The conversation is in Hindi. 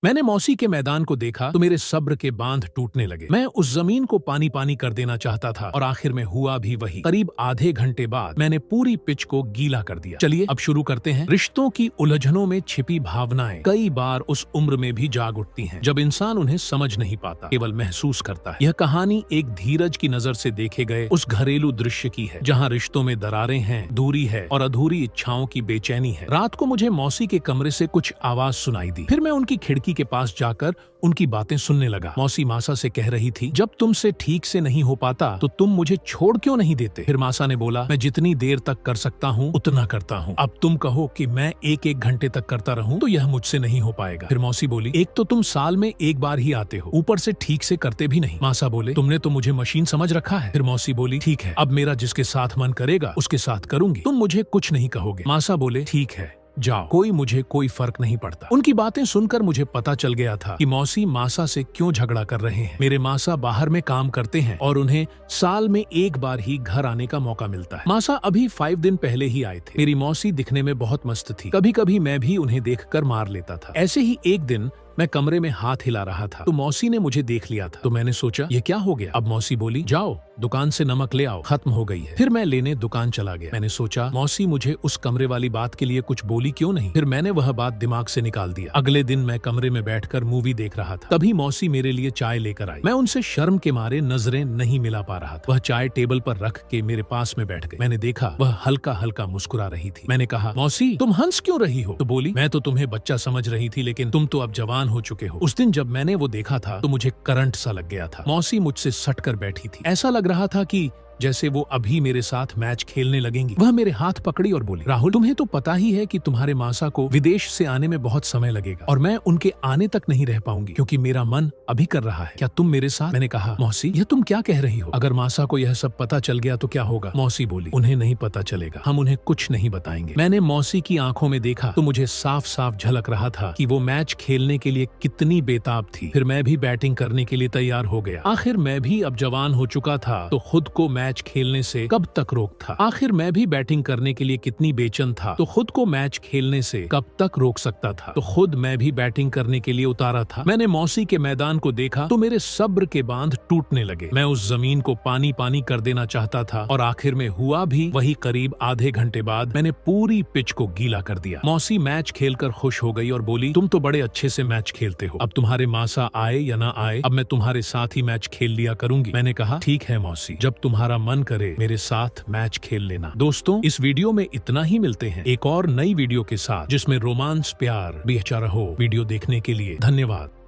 मैंने मौसी के मैदान को देखा तो मेरे सब्र के बांध टूटने लगे। मैं उस जमीन को पानी पानी कर देना चाहता था और आखिर में हुआ भी वही। करीब आधे घंटे बाद मैंने पूरी पिच को गीला कर दिया। चलिए अब शुरू करते हैं। रिश्तों की उलझनों में छिपी भावनाएं कई बार उस उम्र में भी जाग उठती हैं जब इंसान उन्हें समझ नहीं पाता, केवल महसूस करता है। यह कहानी एक धीरज की नजर से देखे गए उस घरेलू दृश्य की है जहाँ रिश्तों में दरारें हैं, दूरी है और अधूरी इच्छाओं की बेचैनी है। रात को मुझे मौसी के कमरे से कुछ आवाज सुनाई दी। फिर मैं उनकी खिड़की के पास जाकर उनकी बातें सुनने लगा। मौसी मासा से कह रही थी, जब तुमसे ठीक से नहीं हो पाता तो तुम मुझे छोड़ क्यों नहीं देते। फिर मासा ने बोला, मैं जितनी देर तक कर सकता हूँ उतना करता हूँ। अब तुम कहो कि मैं एक एक घंटे तक करता रहूं तो यह मुझसे नहीं हो पाएगा। फिर मौसी बोली, एक तो तुम साल में एक बार ही आते हो, ऊपर से ठीक से करते भी नहीं। मासा बोले, तुमने तो मुझे मशीन समझ रखा है। फिर मौसी बोली, ठीक है, अब मेरा जिसके साथ मन करेगा उसके साथ करूंगी, तुम मुझे कुछ नहीं कहोगे। मासा बोले, ठीक है जाओ, मुझे कोई फर्क नहीं पड़ता। उनकी बातें सुनकर मुझे पता चल गया था कि मौसी मासा से क्यों झगड़ा कर रहे हैं। मेरे मासा बाहर में काम करते हैं और उन्हें साल में एक बार ही घर आने का मौका मिलता है। मासा अभी 5 दिन पहले ही आए थे। मेरी मौसी दिखने में बहुत मस्त थी। कभी कभी मैं भी उन्हें देखकर मार लेता था। ऐसे ही एक दिन मैं कमरे में हाथ हिला रहा था तो मौसी ने मुझे देख लिया था। तो मैंने सोचा ये क्या हो गया। अब मौसी बोली, जाओ दुकान से नमक ले आओ, खत्म हो गई है। फिर मैं लेने दुकान चला गया। मैंने सोचा मौसी मुझे उस कमरे वाली बात के लिए कुछ बोली क्यों नहीं। फिर मैंने वह बात दिमाग से निकाल दिया। अगले दिन मैं कमरे में बैठकर मूवी देख रहा था। तभी मौसी मेरे लिए चाय लेकर आई। मैं उनसे शर्म के मारे नजरें नहीं मिला पा रहा था। वह चाय टेबल पर रख के मेरे पास में बैठ गई। मैंने देखा वह हल्का हल्का मुस्कुरा रही थी। मैंने कहा, मौसी तुम हंस क्यों रही हो। तो बोली, मैं तो तुम्हें बच्चा समझ रही थी लेकिन तुम तो अब जवान हो चुके हो। उस दिन जब मैंने वो देखा था तो मुझे करंट सा लग गया था। मौसी मुझसे सट कर बैठी थी। ऐसा लग रहा था कि जैसे वो अभी मेरे साथ मैच खेलने लगेंगी। वह मेरे हाथ पकड़ी और बोली, राहुल तुम्हें तो पता ही है कि तुम्हारे मासा को विदेश से आने में बहुत समय लगेगा और मैं उनके आने तक नहीं रह पाऊंगी क्योंकि मेरा मन अभी कर रहा है। क्या तुम मेरे साथ। मैंने कहा, मौसी यह तुम क्या कह रही हो। अगर मासा को यह सब पता चल गया तो क्या होगा। मौसी बोली, उन्हें नहीं पता चलेगा, हम उन्हें कुछ नहीं बताएंगे। मैंने मौसी की आंखों में देखा तो मुझे साफ साफ झलक रहा था कि वो मैच खेलने के लिए कितनी बेताब थी। फिर मैं भी बैटिंग करने के लिए तैयार हो गया। आखिर मैं भी अब जवान हो चुका था तो खुद को मैच खेलने से कब तक रोक था। आखिर मैं भी बैटिंग करने के लिए कितनी बेचैन था तो खुद को मैच खेलने से कब तक रोक सकता था। तो खुद मैं भी बैटिंग करने के लिए उतारा था। मैंने मौसी के मैदान को देखा तो मेरे सब्र के बांध टूटने लगे। मैं उस जमीन को पानी पानी कर देना चाहता था और आखिर में हुआ भी वही। करीब आधे घंटे बाद मैंने पूरी पिच को गीला कर दिया। मौसी मैच खेलकर खुश हो गई और बोली, तुम तो बड़े अच्छे से मैच खेलते हो, अब तुम्हारे मासा आए या ना आए अब मैं तुम्हारे साथ ही मैच खेल लिया करूंगी। मैंने कहा, ठीक है मौसी, जब तुम्हारा मन करे मेरे साथ मैच खेल लेना। दोस्तों इस वीडियो में इतना ही। मिलते हैं एक और नई वीडियो के साथ जिसमें रोमांस प्यार भी अच्छा रहो। वीडियो देखने के लिए धन्यवाद।